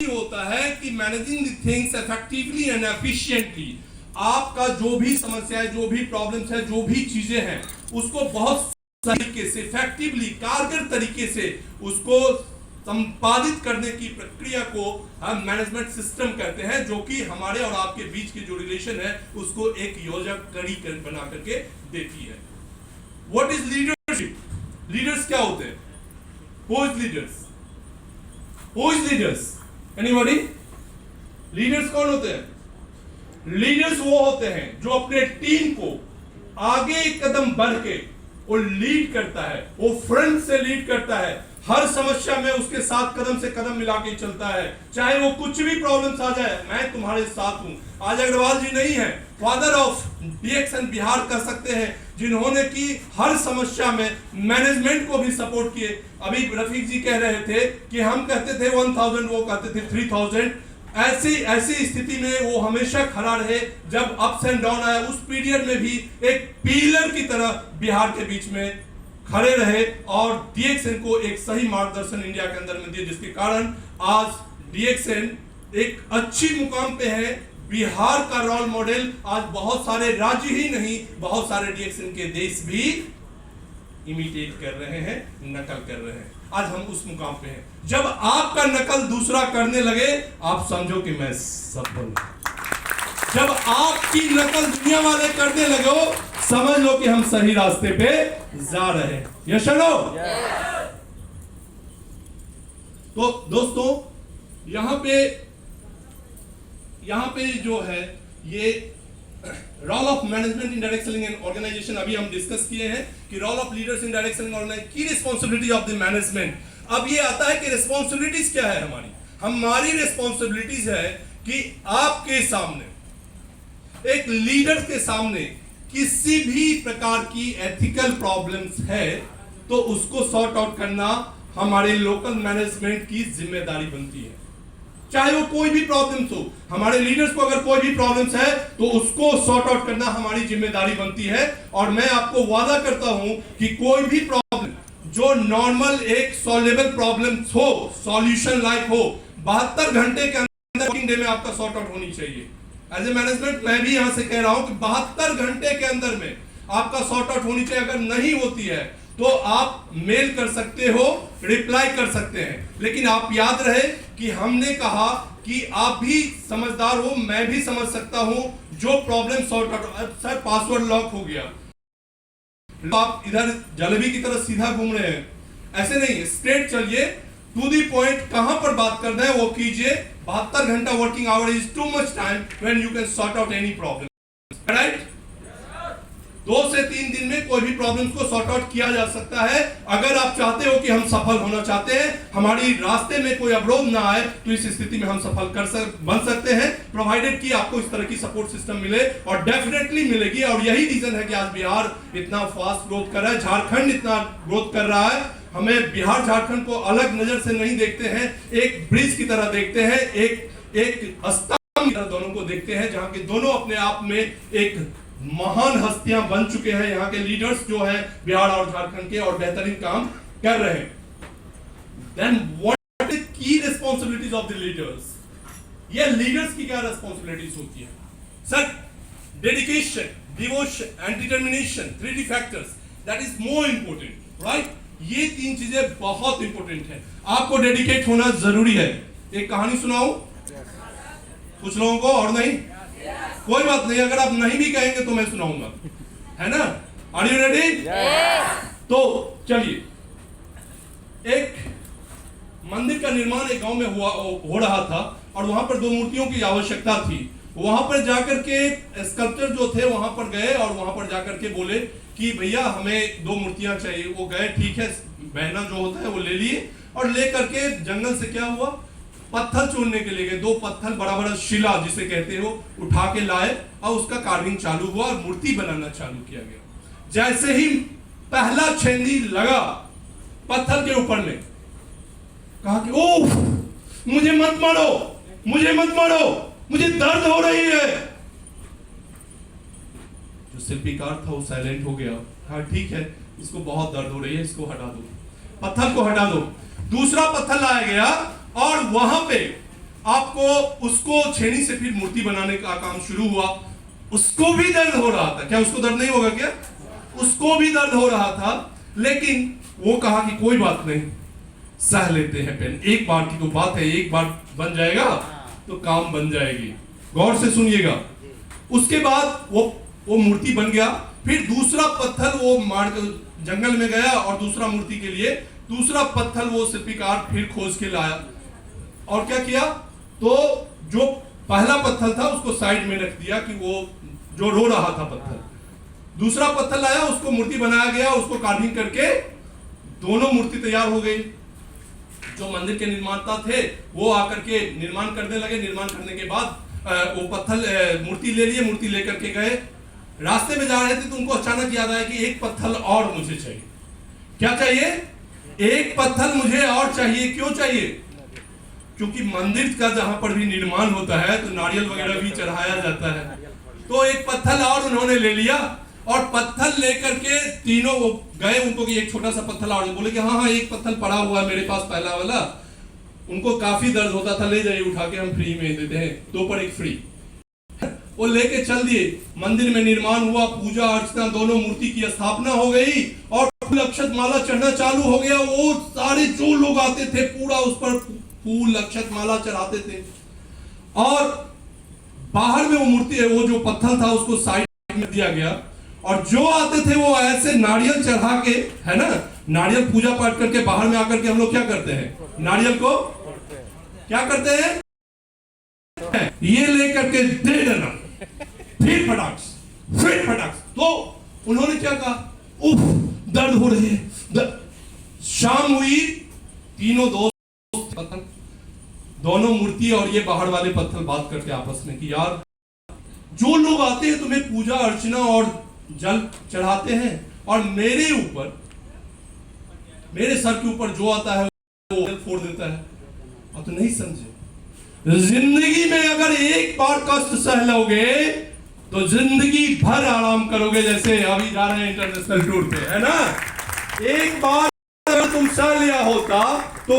होता है कि managing the things effectively and efficiently, आपका जो भी समस्या है, जो भी प्रॉब्लम्स है, जो भी चीजें हैं, उसको बहुत तरीके से इफेक्टिवली, कारगर तरीके से उसको संपादित करने की प्रक्रिया को हम मैनेजमेंट सिस्टम कहते हैं, जो कि हमारे और आपके बीच के जो रिलेशन है उसको एक योजना कड़ी बना करके देती है। What is leadership? लीडर्स क्या होते हैं? Who is leaders? Who is leaders? Anybody? Leaders कौन होते हैं? लीडर्स वो होते हैं जो अपने टीम को आगे एक कदम बढ़ के वो लीड करता है, वो फ्रंट से लीड करता है, हर समस्या में उसके साथ कदम से कदम मिला के चलता है, चाहे वो कुछ भी प्रॉब्लम्स आ जाए, मैं तुम्हारे साथ हूं। आज अग्रवाल जी नहीं है, फादर ऑफ डीएक्सन बिहार कर सकते हैं, जिन्होंने की हर समस्या में मैनेजमेंट को भी सपोर्ट किए। अभी रफीक जी कह रहे थे कि हम कहते थे 1000, वो कहते थे 3000। ऐसी स्थिति में वो हमेशा खड़ा रहे, जब अप्स एंड डाउन आया उस पीरियड में भी एक पिलर की तरह बिहार के बीच में खड़े रहे और डीएक्सन को एक सही मार्गदर्शन इंडिया के अंदर में दिया, जिसके कारण आज डीएक्सन एक अच्छी मुकाम पे है। बिहार का रोल मॉडल आज बहुत सारे राज्य ही नहीं, बहुत सारे डीएक्सन के देश भी इमिटेट कर रहे हैं, नकल कर रहे हैं। आज हम उस मुकाम पे हैं। जब आपका नकल दूसरा करने लगे, आप समझो कि मैं सफल हूं। जब आपकी नकल दुनिया वाले करने लगो, समझ लो कि हम सही रास्ते पे जा रहे हैं। यस और नो? तो दोस्तों, यहां पे जो है ये role of management in direct selling and organization अभी हम डिस्कस किए हैं कि role of leaders in direct selling organization की रिस्पांसिबिलिटी ऑफ द मैनेजमेंट। अब ये आता है कि रिस्पांसिबिलिटीज क्या है हमारी रिस्पांसिबिलिटीज है कि आपके सामने, एक लीडर के सामने किसी भी प्रकार की एथिकल प्रॉब्लम्स है तो उसको सॉर्ट आउट करना हमारे लोकल मैनेजमेंट की जिम्मेदारी बनती है। चाहे वो कोई भी प्रॉब्लम्स हो, हमारे लीडर्स को अगर कोई भी प्रॉब्लम्स है तो उसको सॉर्ट आउट करना हमारी जिम्मेदारी बनती है। और मैं आपको वादा करता हूं कि कोई भी प्रॉब्लम जो नॉर्मल एक सॉल्वेबल प्रॉब्लम हो, सॉल्यूशन लाइक हो, 72 घंटे के अंदर वर्किंग डे में आपका सॉर्ट आउट होनी चाहिए। एज ए मैनेजमेंट मैं भी यहां से कह रहा हूं कि 72 घंटे के अंदर में आपका सॉर्ट आउट होनी चाहिए। अगर नहीं होती है तो आप मेल कर सकते हो, रिप्लाई कर सकते हैं, लेकिन आप याद रहे कि हमने कहा कि आप भी समझदार हो, मैं भी समझ सकता हूं, जो problem sort out. Sir password lock हो गया, आप इधर जलेबी की तरह सीधा घूम रहे हैं, ऐसे नहीं, स्ट्रेट चलिए, टू दी पॉइंट, कहां पर बात करना है वो कीजिए। 72 घंटा working hour is too much time when you can sort out any problem, right? 2 से 3 दिन में कोई भी प्रॉब्लम्स को सॉर्ट आउट किया जा सकता है। अगर आप चाहते हो कि हम सफल होना चाहते हैं, हमारी रास्ते में कोई अवरोध ना आए, तो इस स्थिति में हम सफल बन सकते हैं, प्रोवाइडेड कि आपको इस तरह की सपोर्ट सिस्टम मिले, और डेफिनेटली मिलेगी। और यही रीजन है कि आज बिहार इतना फास्ट ग्रोथ कर रहा है, झारखंड इतना ग्रोथ कर रहा है। हमें बिहार झारखंड को अलग नजर से नहीं देखते हैं, एक ब्रिज की तरह देखते हैं, एक स्तंभ की तरह दोनों को देखते हैं, जहां के दोनों अपने आप में एक महान हस्तियां बन चुके हैं। यहाँ के लीडर्स जो हैं बिहार और झारखंड के, और बेहतरीन काम कर रहे हैं। Then what is key responsibilities of the leaders? ये लीडर्स की क्या रिस्पांसिबिलिटीज होती है? Sir, dedication, devotion and determination, 3D factors, that is more important, right? ये 3 चीजें बहुत इंपोर्टेंट है। आपको डेडिकेट होना जरूरी है। एक कहानी सुनाऊं कुछ लोगों को, और नहीं? कोई बात नहीं, अगर आप नहीं भी कहेंगे तो मैं सुनाऊंगा, है ना? Are you ready? तो चलिए, एक मंदिर का निर्माण एक गांव में हो रहा था, और वहां पर 2 मूर्तियों की आवश्यकता थी। वहां पर जाकर के स्कल्पचर जो थे वहां पर गए, और वहां पर जाकर के बोले कि भैया हमें 2 मूर्तियां चाहिए। वो गए, ठीक है, बहना जो होता है वो ले लिए, और लेकर के जंगल से क्या हुआ, पत्थर चुनने के लिए गए। 2 पत्थर, बड़ा बड़ा शिला जिसे कहते हो, उठा के लाए, और उसका कार्विंग चालू हुआ और मूर्ति बनाना चालू किया गया। जैसे ही पहला छेदी लगा पत्थर के ऊपर में, कहा कि ओह, मुझे मत मारो, मुझे मत मारो, मुझे दर्द हो रही है। जो शिल्पीकार था वो साइलेंट हो गया। हाँ ठीक है, इसको बहुत दर्द हो रही है, इसको हटा दो, पत्थर को हटा दो। दूसरा पत्थर लाया गया, और वहां पे आपको उसको छेनी से फिर मूर्ति बनाने का काम शुरू हुआ। उसको भी दर्द हो रहा था। क्या उसको दर्द नहीं होगा क्या? उसको भी दर्द हो रहा था, लेकिन वो कहा कि कोई बात नहीं, सह लेते हैं पेन। एक बार की तो बात है, एक बार बन जाएगा तो काम बन जाएगी। गौर से सुनिएगा। उसके बाद वो मूर्ति बन गया। फिर दूसरा पत्थर वो मार कर जंगल में गया और दूसरा मूर्ति के लिए दूसरा पत्थर वो शिल्पकार फिर खोज के लाया। और क्या किया, तो जो पहला पत्थर था उसको साइड में रख दिया कि वो जो रो रहा था पत्थर। दूसरा पत्थर लाया, उसको मूर्ति बनाया गया, उसको कार्विंग करके दोनों मूर्ति तैयार हो गई। जो मंदिर के निर्माता थे वो आकर के निर्माण करने लगे। निर्माण करने के बाद वो पत्थर मूर्ति ले लिए, मूर्ति लेकर के गए। रास्ते में जा रहे थे तो उनको अचानक याद आया कि एक पत्थर और मुझे चाहिए। क्या चाहिए? एक पत्थर मुझे और चाहिए। क्यों चाहिए? क्योंकि मंदिर का जहां पर भी निर्माण होता है तो नारियल वगैरह भी चढ़ाया जाता है। तो एक पत्थर और उन्होंने ले लिया और पत्थर लेकर के तीनों वो गए। उनको कि एक छोटा सा पत्थर और बोले कि हाँ एक पत्थर पड़ा हुआ है मेरे पास, पहला वाला। उनको काफी दर्द होता था, ले जाइए उठा के, हम फ्री में देते हैं, 2 पर 1 फ्री। वो लेके चल दिए। मंदिर में निर्माण हुआ, पूजा अर्चना, दोनों मूर्ति की स्थापना हो गई और फूल अक्षत माला चढ़ना चालू हो गया। वो सारे जो लोग आते थे पूरा उस पर फूल अक्षत माला चढ़ाते थे। और बाहर में वो मूर्ति है, वो जो पत्थर था उसको साइड में दिया गया। और जो आते थे वो ऐसे नारियल चढ़ा के, है ना, नारियल पूजा पाठ करके बाहर में आकर के हम लोग क्या करते हैं, नारियल को क्या करते हैं, ये लेकर के दे देना, फिर फटाक्स। तो उन्होंने क्या कहा, उफ दर्द हो रही है। शाम हुई, तीनों दोस्त पत्थर, दोनों मूर्ति और ये बाहर वाले पत्थर बात करके आपस में कि यार जो लोग आते हैं तुम्हें पूजा अर्चना और जल चढ़ाते हैं और मेरे ऊपर, मेरे सर के ऊपर जो आता है वो फोड़ देता है। और तो नहीं समझे, जिंदगी में अगर एक बार कष्ट सह लोगे तो जिंदगी भर आराम करोगे। जैसे अभी जा रहे हैं इंटरनेशनल टूर पे, है ना, एक बार अगर तुम सह लिया होता तो